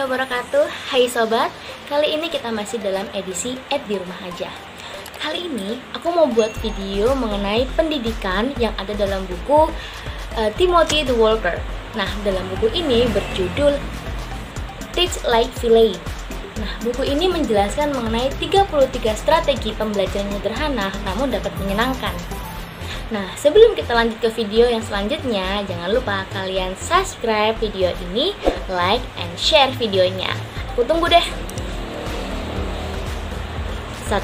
warahmatullahi wabarakatuh. Hai sobat, kali ini kita masih dalam edisi di rumah aja. Kali ini aku mau buat video mengenai pendidikan yang ada dalam buku Timothy the Walker. Nah, dalam buku ini berjudul Teach Like Philae. Nah, buku ini menjelaskan mengenai 33 strategi pembelajaran sederhana namun dapat menyenangkan. Nah, sebelum kita lanjut ke video yang selanjutnya, jangan lupa kalian subscribe video ini, like, and share videonya. Aku tunggu deh. 1,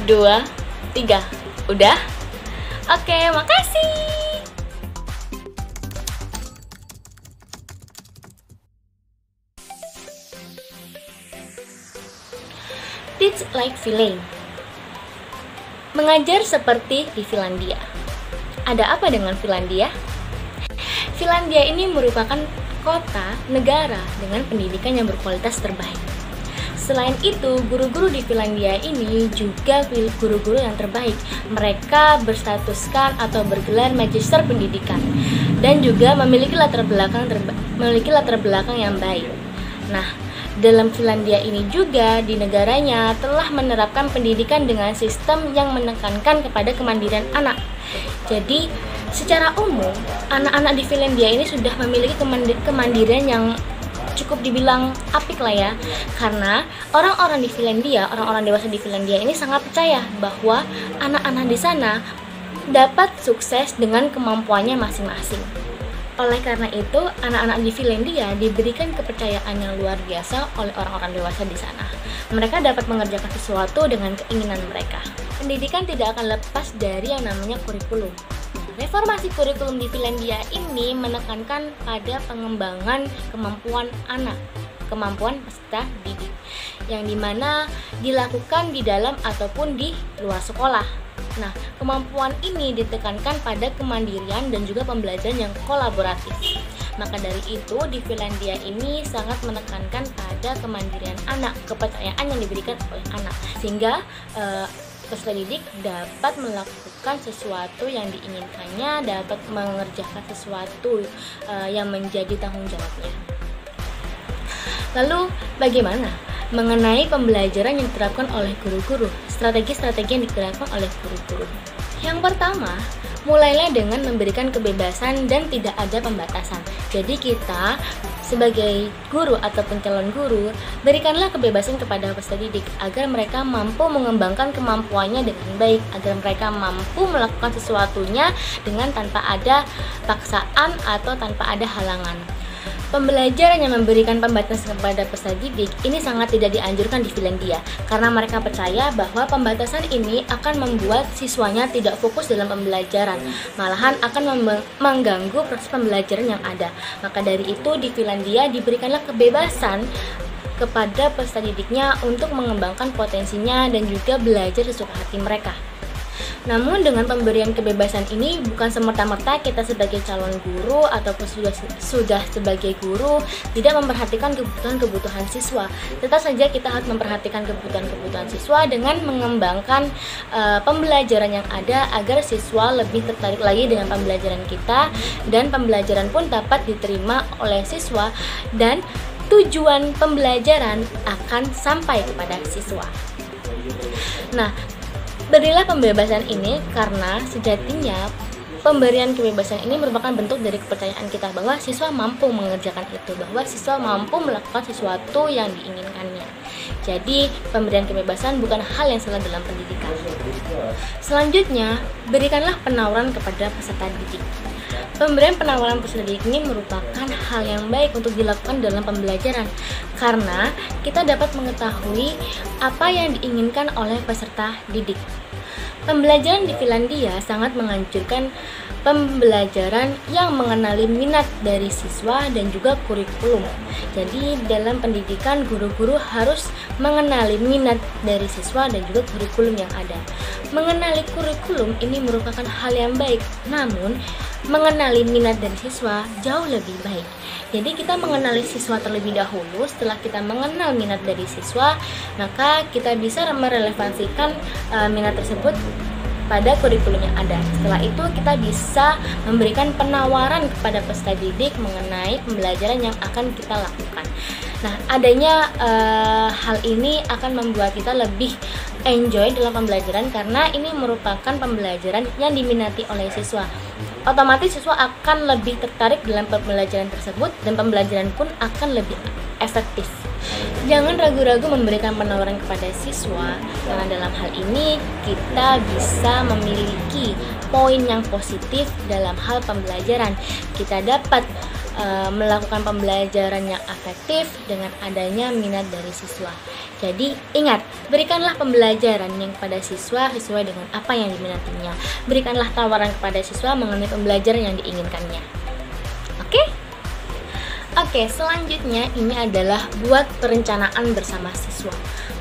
2, 3. Udah? Oke, makasih. Teach like Philae. Mengajar seperti di Finlandia. Ada apa dengan Finlandia? Finlandia ini merupakan kota negara dengan pendidikan yang berkualitas terbaik. Selain itu, guru-guru di Finlandia ini juga guru-guru yang terbaik. Mereka berstatuskan atau bergelar magister pendidikan dan juga memiliki latar belakang yang baik. Nah, dalam Finlandia ini juga di negaranya telah menerapkan pendidikan dengan sistem yang menekankan kepada kemandirian anak. Jadi secara umum anak-anak di Finlandia ini sudah memiliki kemandirian yang cukup dibilang apik lah ya. Karena orang-orang dewasa di Finlandia ini sangat percaya bahwa anak-anak di sana dapat sukses dengan kemampuannya masing-masing. Oleh karena itu, anak-anak di Finlandia diberikan kepercayaan yang luar biasa oleh orang-orang dewasa di sana. Mereka dapat mengerjakan sesuatu dengan keinginan mereka. Pendidikan tidak akan lepas dari yang namanya kurikulum. Reformasi kurikulum di Finlandia ini menekankan pada pengembangan kemampuan anak, kemampuan peserta didik, yang dimana dilakukan di dalam ataupun di luar sekolah. Nah, kemampuan ini ditekankan pada kemandirian dan juga pembelajaran yang kolaboratif. Maka dari itu, di Finlandia ini sangat menekankan pada kemandirian anak, kepercayaan yang diberikan oleh anak, sehingga peserta didik dapat melakukan sesuatu yang diinginkannya, dapat mengerjakan sesuatu yang menjadi tanggung jawabnya. Lalu, bagaimana mengenai pembelajaran yang diterapkan oleh guru-guru, strategi-strategi yang diterapkan oleh guru-guru? Yang pertama, mulailah dengan memberikan kebebasan dan tidak ada pembatasan. Jadi kita sebagai guru ataupun calon guru, berikanlah kebebasan kepada peserta didik agar mereka mampu mengembangkan kemampuannya dengan baik, agar mereka mampu melakukan sesuatunya dengan tanpa ada paksaan atau tanpa ada halangan. Pembelajaran yang memberikan pembatasan kepada peserta didik ini sangat tidak dianjurkan di Finlandia karena mereka percaya bahwa pembatasan ini akan membuat siswanya tidak fokus dalam pembelajaran, malahan akan mengganggu proses pembelajaran yang ada. Maka dari itu di Finlandia diberikanlah kebebasan kepada peserta didiknya untuk mengembangkan potensinya dan juga belajar sesuka hati mereka. Namun dengan pemberian kebebasan ini bukan semerta-merta kita sebagai calon guru ataupun sudah sebagai guru tidak memperhatikan kebutuhan siswa. Tetap saja kita harus memperhatikan kebutuhan siswa dengan mengembangkan pembelajaran yang ada agar siswa lebih tertarik lagi dengan pembelajaran kita dan pembelajaran pun dapat diterima oleh siswa dan tujuan pembelajaran akan sampai kepada siswa. Nah, berilah pembebasan ini karena sejatinya pemberian kebebasan ini merupakan bentuk dari kepercayaan kita bahwa siswa mampu mengerjakan itu, bahwa siswa mampu melakukan sesuatu yang diinginkannya. Jadi, pemberian kebebasan bukan hal yang salah dalam pendidikan. Selanjutnya, berikanlah penawaran kepada peserta didik. Pemberian penawaran peserta didik ini merupakan hal yang baik untuk dilakukan dalam pembelajaran karena kita dapat mengetahui apa yang diinginkan oleh peserta didik. Pembelajaran di Finlandia sangat menganjurkan pembelajaran yang mengenali minat dari siswa dan juga kurikulum. Jadi dalam pendidikan guru-guru harus mengenali minat dari siswa dan juga kurikulum yang ada. Mengenali kurikulum ini merupakan hal yang baik, namun mengenali minat dari siswa jauh lebih baik. Jadi kita mengenali siswa terlebih dahulu. Setelah kita mengenal minat dari siswa, maka kita bisa merelevansikan minat tersebut pada kurikulum yang ada. Setelah itu kita bisa memberikan penawaran kepada peserta didik mengenai pembelajaran yang akan kita lakukan. Nah, adanya hal ini akan membuat kita lebih enjoy dalam pembelajaran karena ini merupakan pembelajaran yang diminati oleh siswa. Otomatis siswa akan lebih tertarik dalam pembelajaran tersebut dan pembelajaran pun akan lebih efektif. Jangan ragu-ragu memberikan penawaran kepada siswa karena dalam hal ini kita bisa memiliki poin yang positif dalam hal pembelajaran. Kita dapat melakukan pembelajaran yang efektif dengan adanya minat dari siswa. Jadi ingat, berikanlah pembelajaran yang kepada siswa sesuai dengan apa yang diminatinya. Berikanlah tawaran kepada siswa mengenai pembelajaran yang diinginkannya. Oke, selanjutnya ini adalah buat perencanaan bersama siswa.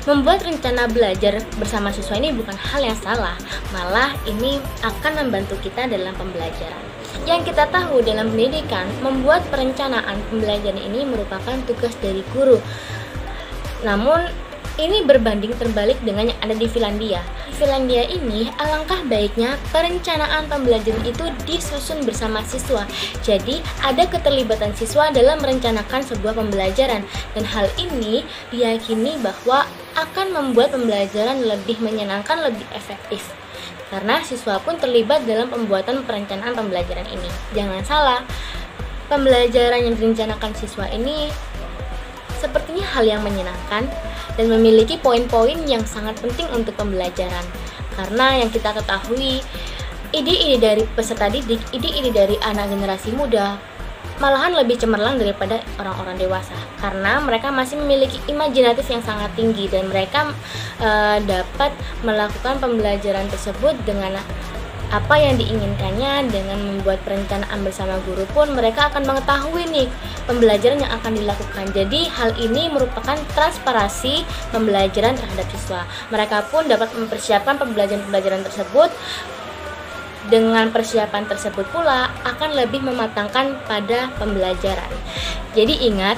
Membuat rencana belajar bersama siswa ini bukan hal yang salah, malah ini akan membantu kita dalam pembelajaran. Yang kita tahu dalam pendidikan, membuat perencanaan pembelajaran ini merupakan tugas dari guru. Namun, ini berbanding terbalik dengan yang ada di Finlandia. Di Finlandia ini, alangkah baiknya perencanaan pembelajaran itu disusun bersama siswa. Jadi, ada keterlibatan siswa dalam merencanakan sebuah pembelajaran. Dan hal ini diyakini bahwa akan membuat pembelajaran lebih menyenangkan, lebih efektif. Karena siswa pun terlibat dalam pembuatan perencanaan pembelajaran ini. Jangan salah, pembelajaran yang direncanakan siswa ini sepertinya hal yang menyenangkan dan memiliki poin-poin yang sangat penting untuk pembelajaran. Karena yang kita ketahui, ide-ide dari peserta didik, ide-ide dari anak generasi muda malahan lebih cemerlang daripada orang-orang dewasa. Karena mereka masih memiliki imajinatif yang sangat tinggi dan mereka dapat melakukan pembelajaran tersebut dengan apa yang diinginkannya. Dengan membuat perencanaan bersama guru pun mereka akan mengetahui nih pembelajaran yang akan dilakukan. Jadi hal ini merupakan transparansi pembelajaran terhadap siswa. Mereka pun dapat mempersiapkan pembelajaran tersebut. Dengan persiapan tersebut pula akan lebih mematangkan pada pembelajaran. Jadi ingat,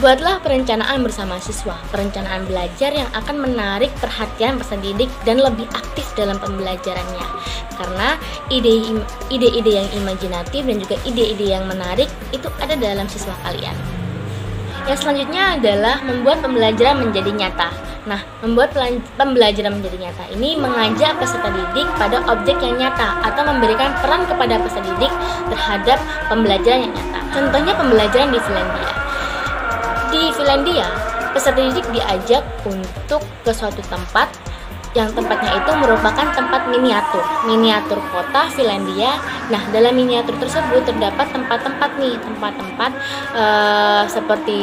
buatlah perencanaan bersama siswa, perencanaan belajar yang akan menarik perhatian peserta didik dan lebih aktif dalam pembelajarannya. Karena ide-ide yang imajinatif dan juga ide-ide yang menarik itu ada dalam siswa kalian. Yang selanjutnya adalah membuat pembelajaran menjadi nyata. Nah, membuat pembelajaran menjadi nyata ini mengajak peserta didik pada objek yang nyata atau memberikan peran kepada peserta didik terhadap pembelajaran yang nyata. Contohnya pembelajaran di Finlandia. Di Finlandia, peserta didik diajak untuk ke suatu tempat yang tempatnya itu merupakan tempat miniatur kota Finlandia. Nah, dalam miniatur tersebut terdapat tempat-tempat seperti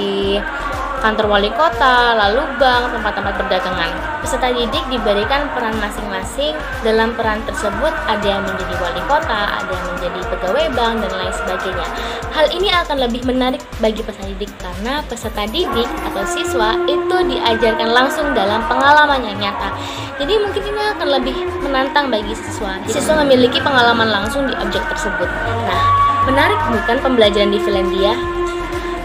kantor wali kota, lalu bank, tempat-tempat perdagangan. Peserta didik diberikan peran masing-masing. Dalam peran tersebut ada yang menjadi wali kota, ada yang menjadi pegawai bank, dan lain sebagainya. Hal ini akan lebih menarik bagi peserta didik karena peserta didik atau siswa itu diajarkan langsung dalam pengalaman yang nyata. Jadi mungkin ini akan lebih menantang bagi siswa. Siswa memiliki pengalaman langsung di objek tersebut. Nah, menarik bukan pembelajaran di Finlandia?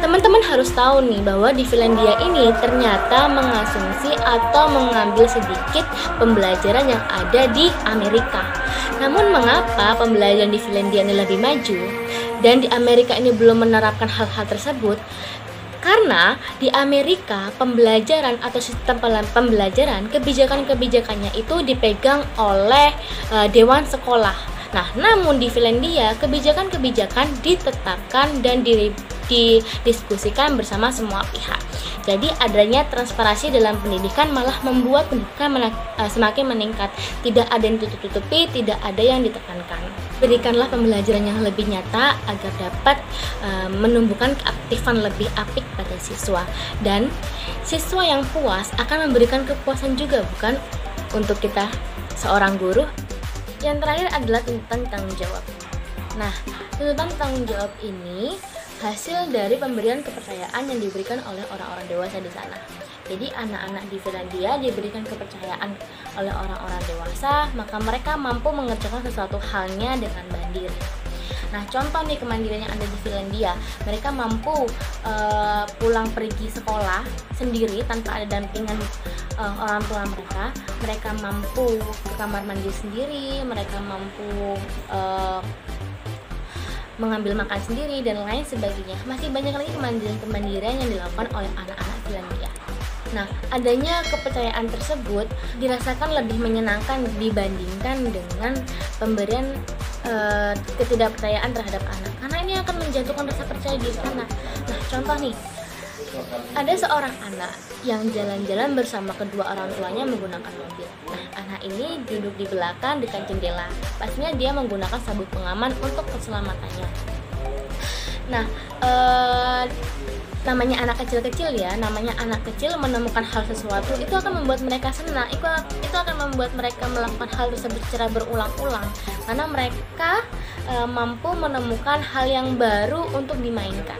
Teman-teman harus tahu nih bahwa di Finlandia ini ternyata mengasumsi atau mengambil sedikit pembelajaran yang ada di Amerika. Namun mengapa pembelajaran di Finlandia ini lebih maju dan di Amerika ini belum menerapkan hal-hal tersebut? Karena di Amerika pembelajaran atau sistem pembelajaran, kebijakan-kebijakannya itu dipegang oleh dewan sekolah. Nah, namun di Finlandia kebijakan-kebijakan ditetapkan dan didiskusikan bersama semua pihak. Jadi adanya transparansi dalam pendidikan malah membuat pendidikan semakin meningkat. Tidak ada yang ditutup-tutupi, tidak ada yang ditekankan. Berikanlah pembelajaran yang lebih nyata agar dapat menumbuhkan keaktifan lebih apik pada siswa. Dan siswa yang puas akan memberikan kepuasan juga, bukan untuk kita seorang guru. Yang terakhir adalah tuntutan tanggung jawab. Nah, tuntutan tanggung jawab ini hasil dari pemberian kepercayaan yang diberikan oleh orang-orang dewasa di sana. Jadi anak-anak di Finlandia diberikan kepercayaan oleh orang-orang dewasa, maka mereka mampu mengerjakan sesuatu halnya dengan mandiri. Nah, contoh nih kemandirian yang ada di Finlandia, mereka mampu pulang pergi sekolah sendiri tanpa ada dampingan orang tua mereka. Mereka mampu ke kamar mandi sendiri, mereka mampu mengambil makan sendiri dan lain sebagainya. Masih banyak lagi kemandirian yang dilakukan oleh anak-anak Finlandia. Nah, adanya kepercayaan tersebut dirasakan lebih menyenangkan dibandingkan dengan pemberian ketidakpercayaan terhadap anak, karena ini akan menjatuhkan rasa percaya diri anak. Nah, contoh nih, ada seorang anak yang jalan-jalan bersama kedua orang tuanya menggunakan mobil. Nah, anak ini duduk di belakang dekat jendela. Pastinya dia menggunakan sabuk pengaman untuk keselamatannya. Nah, namanya anak kecil-kecil ya, namanya anak kecil menemukan hal sesuatu itu akan membuat mereka senang, itu akan membuat mereka melakukan hal tersebut secara berulang-ulang, karena mereka mampu menemukan hal yang baru untuk dimainkan.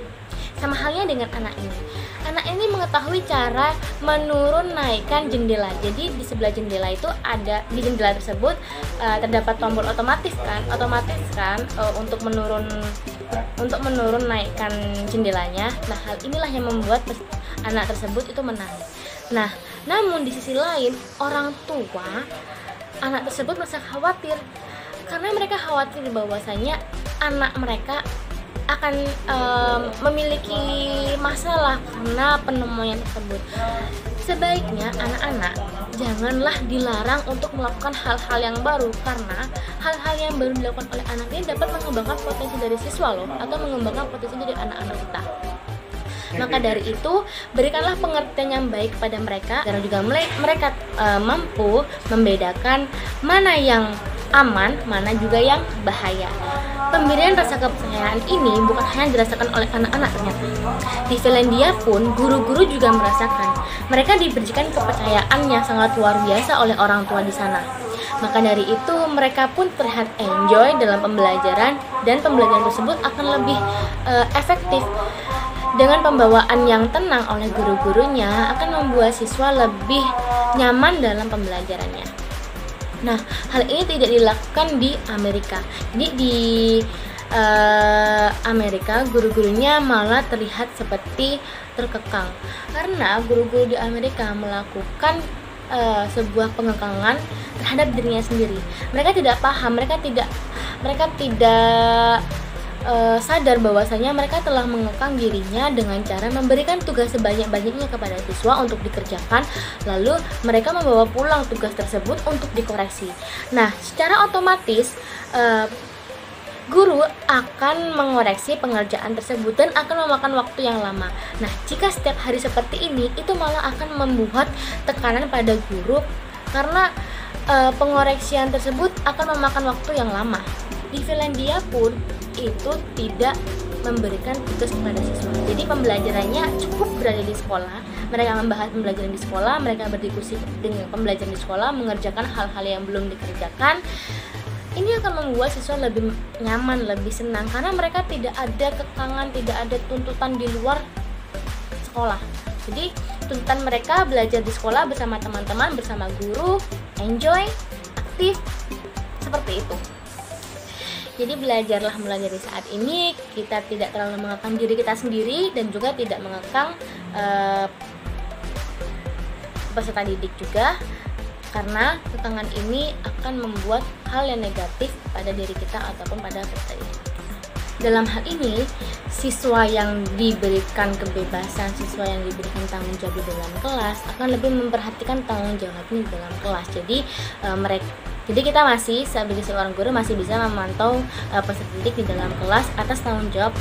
Sama halnya dengan anak ini mengetahui cara menurun naikkan jendela. Jadi di sebelah jendela itu ada, di jendela tersebut terdapat tombol otomatis kan untuk menurun naikkan jendelanya. Nah, hal inilah yang membuat anak tersebut itu menarik. Nah, namun di sisi lain orang tua anak tersebut merasa khawatir, karena mereka khawatir bahwasanya anak mereka akan memiliki masalah karena penemuan tersebut. Sebaiknya anak-anak janganlah dilarang untuk melakukan hal-hal yang baru, karena hal-hal yang baru dilakukan oleh anak ini dapat mengembangkan potensi dari siswa loh, atau mengembangkan potensi dari anak-anak kita. Maka dari itu, berikanlah pengertian yang baik kepada mereka, karena juga mereka mampu membedakan mana yang aman, mana juga yang bahaya. Pemberian rasa kepercayaan ini bukan hanya dirasakan oleh anak-anak ternyata. Di Finlandia pun guru-guru juga merasakan. Mereka diberikan kepercayaan yang sangat luar biasa oleh orang tua di sana. Maka dari itu mereka pun terlihat enjoy dalam pembelajaran, dan pembelajaran tersebut akan lebih efektif. Dengan pembawaan yang tenang oleh guru-gurunya akan membuat siswa lebih nyaman dalam pembelajarannya. Nah, hal ini tidak dilakukan di Amerika. Jadi di Amerika guru-gurunya malah terlihat seperti terkekang, karena guru-guru di Amerika melakukan sebuah pengekangan terhadap dirinya sendiri. Mereka tidak paham, mereka tidak sadar bahwasanya mereka telah mengekang dirinya dengan cara memberikan tugas sebanyak-banyaknya kepada siswa untuk dikerjakan, lalu mereka membawa pulang tugas tersebut untuk dikoreksi. Nah, secara otomatis guru akan mengoreksi pengerjaan tersebut dan akan memakan waktu yang lama. Nah, jika setiap hari seperti ini, itu malah akan membuat tekanan pada guru, karena pengoreksian tersebut akan memakan waktu yang lama. Di Finlandia pun itu tidak memberikan tugas kepada siswa. Jadi pembelajarannya cukup berada di sekolah. Mereka membahas pembelajaran di sekolah, mereka berdiskusi dengan pembelajaran di sekolah, mengerjakan hal-hal yang belum dikerjakan. Ini akan membuat siswa lebih nyaman, lebih senang, karena mereka tidak ada kekangan, tidak ada tuntutan di luar sekolah. Jadi tuntutan mereka belajar di sekolah bersama teman-teman, bersama guru, enjoy, aktif, seperti itu. Jadi belajarlah mulai dari saat ini, kita tidak terlalu mengekang diri kita sendiri dan juga tidak mengekang peserta didik juga, karena kekangan ini akan membuat hal yang negatif pada diri kita ataupun pada peserta didik. Dalam hal ini, siswa yang diberikan kebebasan, siswa yang diberikan tanggung jawab di dalam kelas akan lebih memperhatikan tanggung jawabnya di dalam kelas. Jadi kita masih sebagai seorang guru masih bisa memantau peserta didik di dalam kelas atas tanggung jawab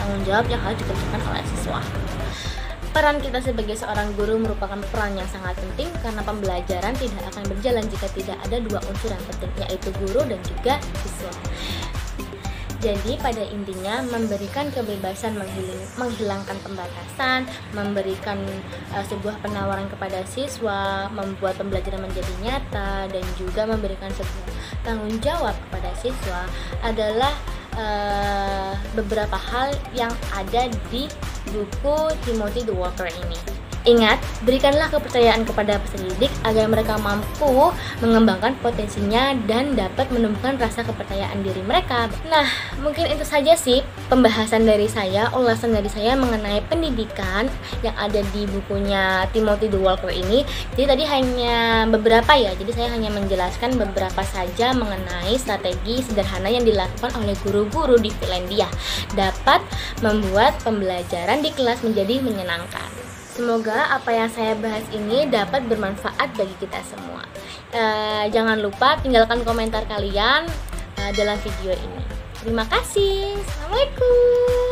yang harus dikerjakan oleh siswa. Peran kita sebagai seorang guru merupakan peran yang sangat penting, karena pembelajaran tidak akan berjalan jika tidak ada dua unsur yang penting, yaitu guru dan juga siswa. Jadi pada intinya memberikan kebebasan, menghilangkan pembatasan, memberikan sebuah penawaran kepada siswa, membuat pembelajaran menjadi nyata, dan juga memberikan sebuah tanggung jawab kepada siswa adalah beberapa hal yang ada di buku Timothy the Worker ini. Ingat, berikanlah kepercayaan kepada peserta didik agar mereka mampu mengembangkan potensinya dan dapat menumbuhkan rasa kepercayaan diri mereka. Nah, mungkin itu saja sih pembahasan dari saya, ulasan dari saya mengenai pendidikan yang ada di bukunya Timothy D. Walker ini. Jadi tadi hanya beberapa ya, jadi saya hanya menjelaskan beberapa saja mengenai strategi sederhana yang dilakukan oleh guru-guru di Finlandia dapat membuat pembelajaran di kelas menjadi menyenangkan. Semoga apa yang saya bahas ini dapat bermanfaat bagi kita semua. Jangan lupa tinggalkan komentar kalian dalam video ini. Terima kasih. Assalamualaikum.